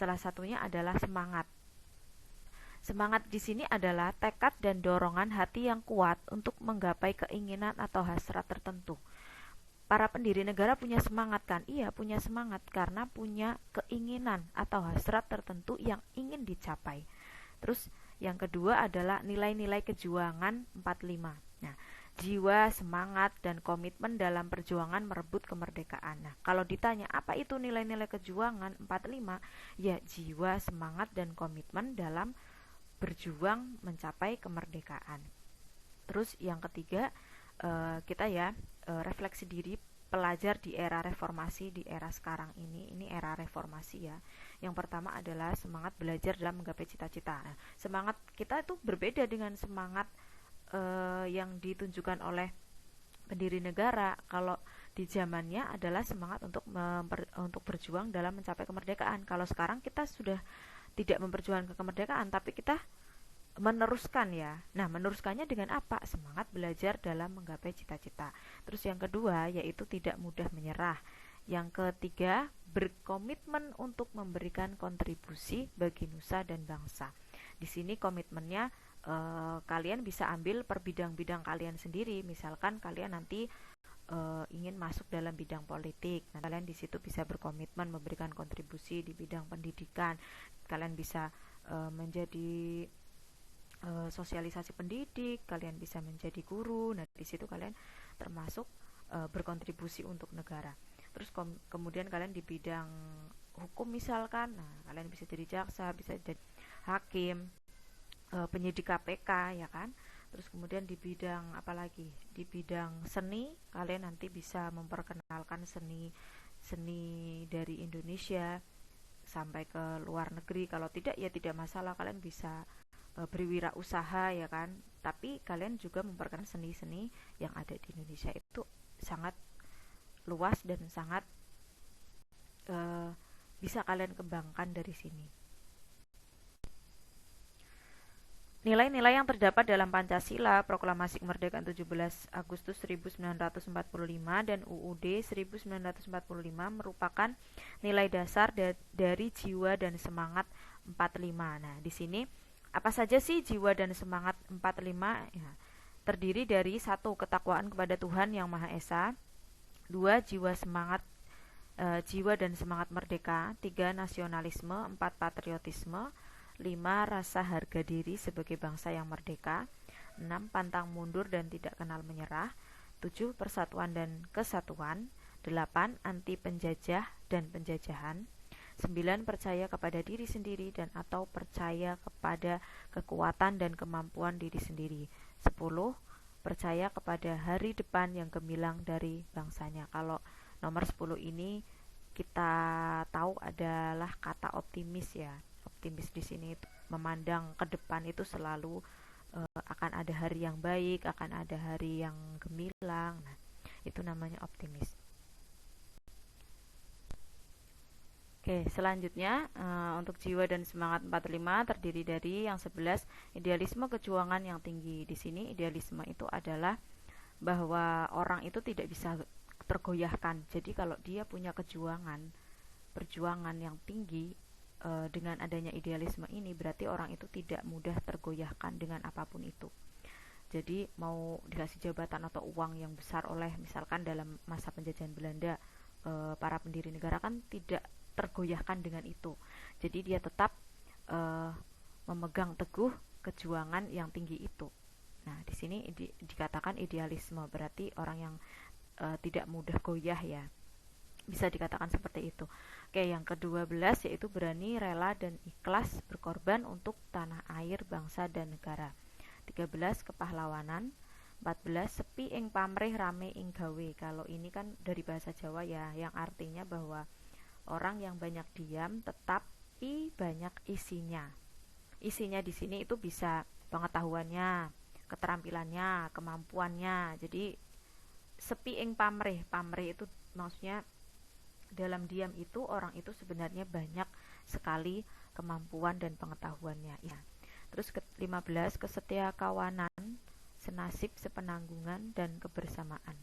Salah satunya adalah semangat. Semangat di sini adalah tekad dan dorongan hati yang kuat untuk menggapai keinginan atau hasrat tertentu. Para pendiri negara punya semangat kan? Iya, punya semangat karena punya keinginan atau hasrat tertentu yang ingin dicapai. Terus yang kedua adalah nilai-nilai kejuangan 45. Nah, jiwa, semangat, dan komitmen dalam perjuangan merebut kemerdekaan. Nah, kalau ditanya apa itu nilai-nilai kejuangan 45? Ya, jiwa, semangat, dan komitmen dalam berjuang mencapai kemerdekaan. Terus yang ketiga, kita ya refleksi diri pelajar di era reformasi, di era sekarang ini era reformasi ya. Yang pertama adalah semangat belajar dalam menggapai cita-cita. Nah, semangat kita itu berbeda dengan semangat yang ditunjukkan oleh pendiri negara. Kalau di zamannya adalah semangat untuk berjuang dalam mencapai kemerdekaan. Kalau sekarang kita sudah tidak memperjuangkan kemerdekaan, tapi kita meneruskan ya. Nah, meneruskannya dengan apa? Semangat belajar dalam menggapai cita-cita. Terus yang kedua yaitu tidak mudah menyerah. Yang ketiga, berkomitmen untuk memberikan kontribusi bagi nusa dan bangsa. Di sini komitmennya kalian bisa ambil per bidang-bidang kalian sendiri. Misalkan kalian nanti ingin masuk dalam bidang politik. Nah, kalian di situ bisa berkomitmen memberikan kontribusi di bidang pendidikan. Kalian bisa menjadi sosialisasi pendidik, kalian bisa menjadi guru. Nah, di situ kalian termasuk berkontribusi untuk negara. Terus kemudian kalian di bidang hukum misalkan, nah kalian bisa jadi jaksa, bisa jadi hakim, penyidik KPK ya kan. Terus kemudian di bidang apa lagi? Di bidang seni, kalian nanti bisa memperkenalkan seni dari Indonesia sampai ke luar negeri. Kalau tidak ya tidak masalah, kalian bisa berwirausaha ya kan, tapi kalian juga memperkenalkan seni-seni yang ada di Indonesia. Itu sangat luas dan sangat bisa kalian kembangkan dari sini. Nilai-nilai yang terdapat dalam Pancasila, Proklamasi Kemerdekaan 17 Agustus 1945 dan UUD 1945 merupakan nilai dasar dari jiwa dan semangat 45. Nah, di sini apa saja sih jiwa dan semangat 45? Ya, terdiri dari 1. Ketakwaan kepada Tuhan Yang Maha Esa. 2. Jiwa dan semangat merdeka. 3. Nasionalisme. 4. Patriotisme. 5. Rasa harga diri sebagai bangsa yang merdeka. 6. Pantang mundur dan tidak kenal menyerah. 7. Persatuan dan kesatuan. 8. Anti penjajah dan penjajahan. 9. Percaya kepada diri sendiri dan atau percaya kepada kekuatan dan kemampuan diri sendiri. 10. Percaya kepada hari depan yang gemilang dari bangsanya. Kalau nomor 10 ini kita tahu adalah kata optimis ya. Optimis di sini memandang ke depan itu selalu akan ada hari yang baik, akan ada hari yang gemilang. Nah, itu namanya optimis. Oke, selanjutnya untuk jiwa dan semangat 45 terdiri dari yang 11, idealisme kejuangan yang tinggi. Di sini idealisme itu adalah bahwa orang itu tidak bisa tergoyahkan. Jadi kalau dia punya perjuangan yang tinggi, dengan adanya idealisme ini berarti orang itu tidak mudah tergoyahkan dengan apapun itu. Jadi mau dikasih jabatan atau uang yang besar oleh misalkan dalam masa penjajahan Belanda, para pendiri negara kan tidak tergoyahkan dengan itu. Jadi dia tetap memegang teguh kejuangan yang tinggi itu. Nah, di sini dikatakan idealisme, berarti orang yang tidak mudah goyah ya. Bisa dikatakan seperti itu. Oke, yang ke-12 yaitu berani, rela, dan ikhlas berkorban untuk tanah air, bangsa, dan negara. 13 kepahlawanan. 14 sepi ing pamrih rame ing gawe. Kalau ini kan dari bahasa Jawa ya, yang artinya bahwa orang yang banyak diam tetapi banyak isinya. Isinya di sini itu bisa pengetahuannya, keterampilannya, kemampuannya. Jadi sepi ing pamrih. Pamrih itu maksudnya dalam diam itu orang itu sebenarnya banyak sekali kemampuan dan pengetahuannya ya. Terus ke-15 kesetia kawanan, senasib, sepenanggungan, dan kebersamaan.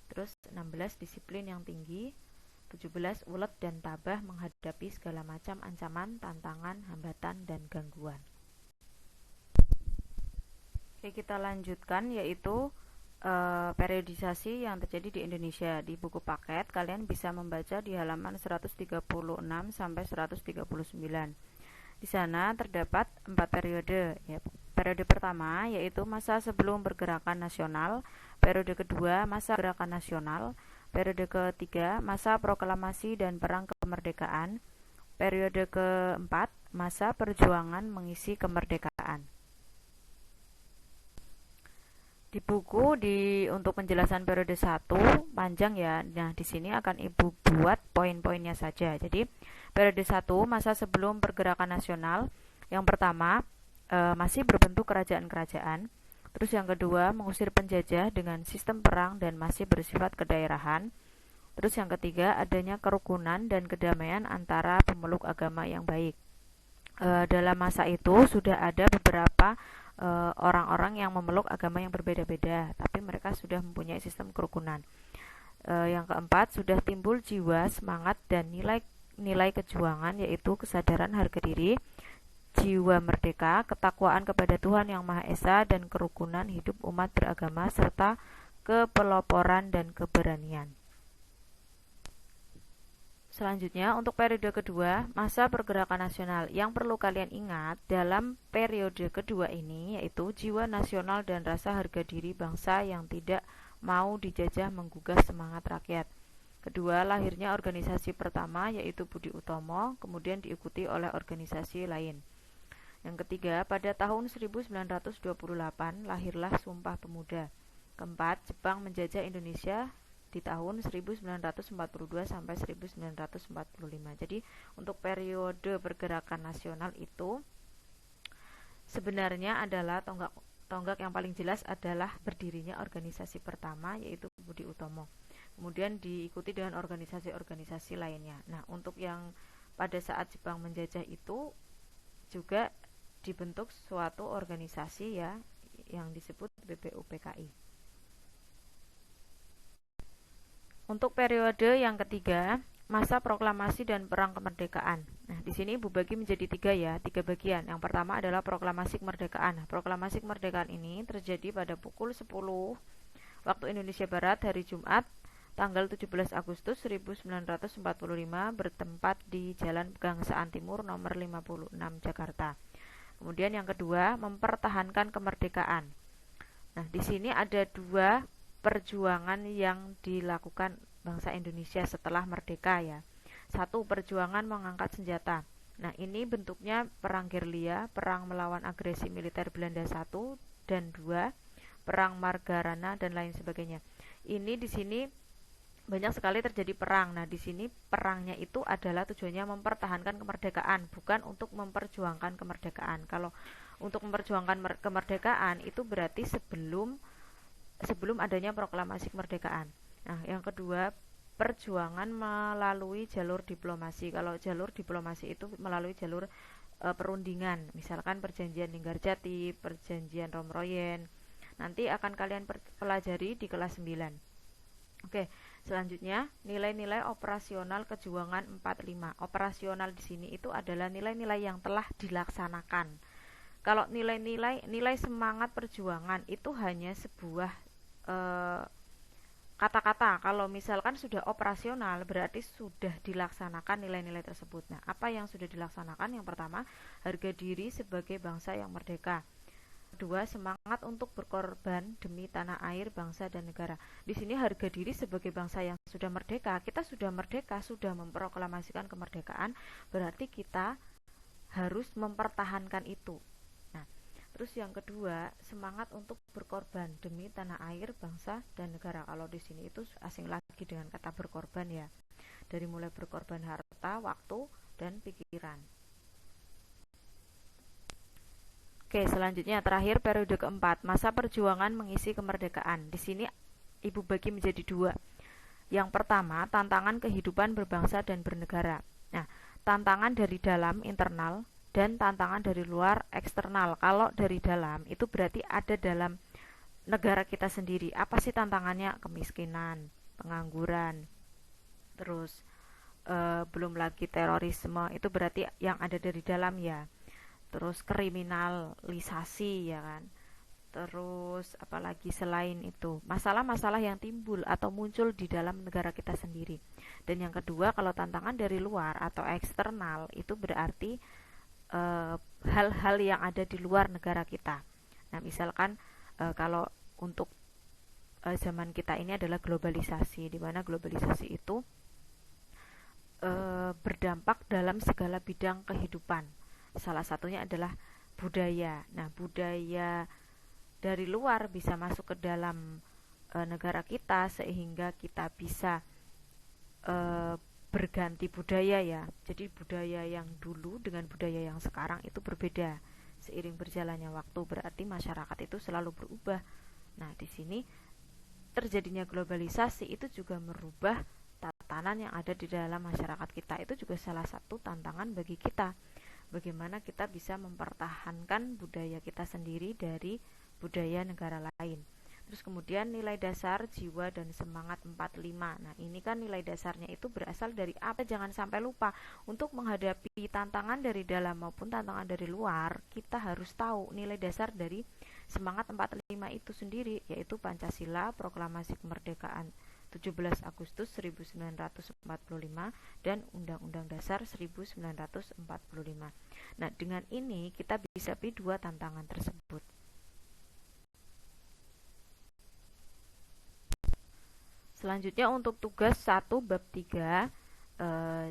Terus 16 disiplin yang tinggi. 17. Ulet dan tabah menghadapi segala macam ancaman, tantangan, hambatan, dan gangguan. Oke, kita lanjutkan yaitu periodisasi yang terjadi di Indonesia. Di buku paket kalian bisa membaca di halaman 136 sampai 139. Di sana terdapat 4 periode. Ya, periode pertama yaitu masa sebelum pergerakan nasional, periode kedua masa gerakan nasional, periode ketiga masa proklamasi dan perang kemerdekaan, periode keempat masa perjuangan mengisi kemerdekaan. Di buku untuk penjelasan periode 1 panjang ya. Nah, di sini akan Ibu buat poin-poinnya saja. Jadi, periode 1 masa sebelum pergerakan nasional. Yang pertama, masih berbentuk kerajaan-kerajaan. Terus yang kedua, mengusir penjajah dengan sistem perang dan masih bersifat kedaerahan. Terus yang ketiga, adanya kerukunan dan kedamaian antara pemeluk agama yang baik. Dalam masa itu sudah ada beberapa orang-orang yang memeluk agama yang berbeda-beda, tapi mereka sudah mempunyai sistem kerukunan. Yang keempat, sudah timbul jiwa, semangat, dan nilai kejuangan, yaitu kesadaran harga diri, jiwa merdeka, ketakwaan kepada Tuhan Yang Maha Esa, dan kerukunan hidup umat beragama, serta kepeloporan dan keberanian. Selanjutnya, untuk periode kedua, masa pergerakan nasional. Yang perlu kalian ingat dalam periode kedua ini yaitu jiwa nasional dan rasa harga diri bangsa yang tidak mau dijajah menggugah semangat rakyat. Kedua, lahirnya organisasi pertama yaitu Budi Utomo, kemudian diikuti oleh organisasi lain. Yang ketiga, pada tahun 1928 lahirlah Sumpah Pemuda. Keempat, Jepang menjajah Indonesia di tahun 1942 sampai 1945. Jadi untuk periode pergerakan nasional itu sebenarnya adalah tonggak yang paling jelas adalah berdirinya organisasi pertama yaitu Budi Utomo. Kemudian diikuti dengan organisasi-organisasi lainnya. Nah, untuk yang pada saat Jepang menjajah itu juga dibentuk suatu organisasi ya yang disebut BPUPKI. Untuk periode yang ketiga, masa proklamasi dan perang kemerdekaan. Nah, di sini Ibu bagi menjadi tiga bagian. Yang pertama adalah proklamasi kemerdekaan. Nah, proklamasi kemerdekaan ini terjadi pada pukul 10 waktu Indonesia Barat hari Jumat, tanggal 17 Agustus 1945 bertempat di Jalan Pegangsaan Timur nomor 56 Jakarta. Kemudian yang kedua, mempertahankan kemerdekaan. Nah, di sini ada dua perjuangan yang dilakukan bangsa Indonesia setelah merdeka ya. Satu, perjuangan mengangkat senjata. Nah, ini bentuknya perang gerilya, perang melawan agresi militer Belanda 1 dan 2, perang Margarana dan lain sebagainya. Ini di sini banyak sekali terjadi perang. Nah, di sini perangnya itu adalah tujuannya mempertahankan kemerdekaan, bukan untuk memperjuangkan kemerdekaan. Kalau untuk memperjuangkan kemerdekaan itu berarti sebelum adanya proklamasi kemerdekaan. Nah, yang kedua, perjuangan melalui jalur diplomasi. Kalau jalur diplomasi itu melalui jalur perundingan, misalkan perjanjian Linggarjati, perjanjian Romroyen. Nanti akan kalian pelajari di kelas 9. Oke, selanjutnya nilai-nilai operasional kejuangan 45. Operasional di sini itu adalah nilai-nilai yang telah dilaksanakan. Kalau nilai semangat perjuangan itu hanya sebuah kata-kata. Kalau misalkan sudah operasional berarti sudah dilaksanakan nilai-nilai tersebut. Nah, apa yang sudah dilaksanakan? Yang pertama, harga diri sebagai bangsa yang merdeka. Kedua, semangat untuk berkorban demi tanah air, bangsa dan negara. Di sini harga diri sebagai bangsa yang sudah merdeka. Kita sudah merdeka, sudah memproklamasikan kemerdekaan, berarti kita harus mempertahankan itu. Terus yang kedua, semangat untuk berkorban demi tanah air, bangsa, dan negara. Kalau di sini itu asing lagi dengan kata berkorban ya. Dari mulai berkorban harta, waktu, dan pikiran. Oke, selanjutnya terakhir periode keempat, masa perjuangan mengisi kemerdekaan. Di sini Ibu bagi menjadi dua. Yang pertama, tantangan kehidupan berbangsa dan bernegara. Nah, tantangan dari dalam, internal, dan tantangan dari luar, eksternal. Kalau dari dalam itu berarti ada dalam negara kita sendiri. Apa sih tantangannya? Kemiskinan, pengangguran, terus belum lagi terorisme, itu berarti yang ada dari dalam ya. Terus kriminalisasi ya kan. Terus apalagi selain itu, masalah-masalah yang timbul atau muncul di dalam negara kita sendiri. Dan yang kedua, kalau tantangan dari luar atau eksternal, itu berarti hal-hal yang ada di luar negara kita. Nah, misalkan kalau untuk zaman kita ini adalah globalisasi, di mana globalisasi itu berdampak dalam segala bidang kehidupan. Salah satunya adalah budaya. Nah, budaya dari luar bisa masuk ke dalam negara kita sehingga kita bisa e, berganti budaya ya. Jadi budaya yang dulu dengan budaya yang sekarang itu berbeda. Seiring berjalannya waktu berarti masyarakat itu selalu berubah. Nah, di sini terjadinya globalisasi itu juga merubah tatanan yang ada di dalam masyarakat kita. Itu juga salah satu tantangan bagi kita. Bagaimana kita bisa mempertahankan budaya kita sendiri dari budaya negara lain. Terus kemudian nilai dasar jiwa dan semangat 45. Nah, ini kan nilai dasarnya itu berasal dari apa? Jangan sampai lupa, untuk menghadapi tantangan dari dalam maupun tantangan dari luar, kita harus tahu nilai dasar dari semangat 45 itu sendiri, yaitu Pancasila, Proklamasi Kemerdekaan 17 Agustus 1945 dan Undang-Undang Dasar 1945. Nah, dengan ini kita bisa pilih dua tantangan tersebut. Selanjutnya untuk tugas 1 bab 3,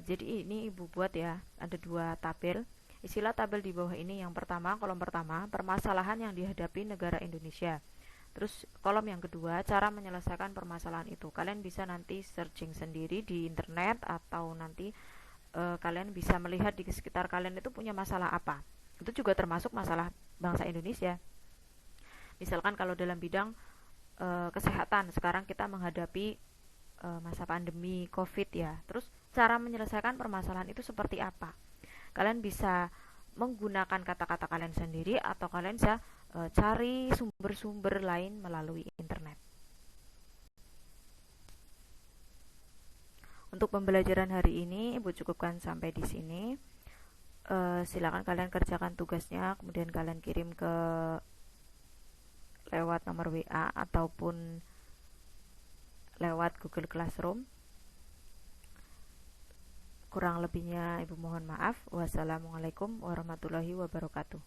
jadi ini Ibu buat ya, ada dua tabel. Isilah tabel di bawah ini. Yang pertama, kolom pertama, permasalahan yang dihadapi negara Indonesia. Terus kolom yang kedua, cara menyelesaikan permasalahan itu. Kalian bisa nanti searching sendiri di internet atau nanti kalian bisa melihat di sekitar kalian itu punya masalah apa. Itu juga termasuk masalah bangsa Indonesia. Misalkan kalau dalam bidang kesehatan, sekarang kita menghadapi masa pandemi COVID ya. Terus cara menyelesaikan permasalahan itu seperti apa? Kalian bisa menggunakan kata-kata kalian sendiri atau kalian bisa cari sumber-sumber lain melalui internet. Untuk pembelajaran hari ini Ibu cukupkan sampai di sini. Silakan kalian kerjakan tugasnya, kemudian kalian kirim ke lewat nomor WA ataupun lewat Google Classroom. Kurang lebihnya Ibu mohon maaf. Wassalamualaikum warahmatullahi wabarakatuh.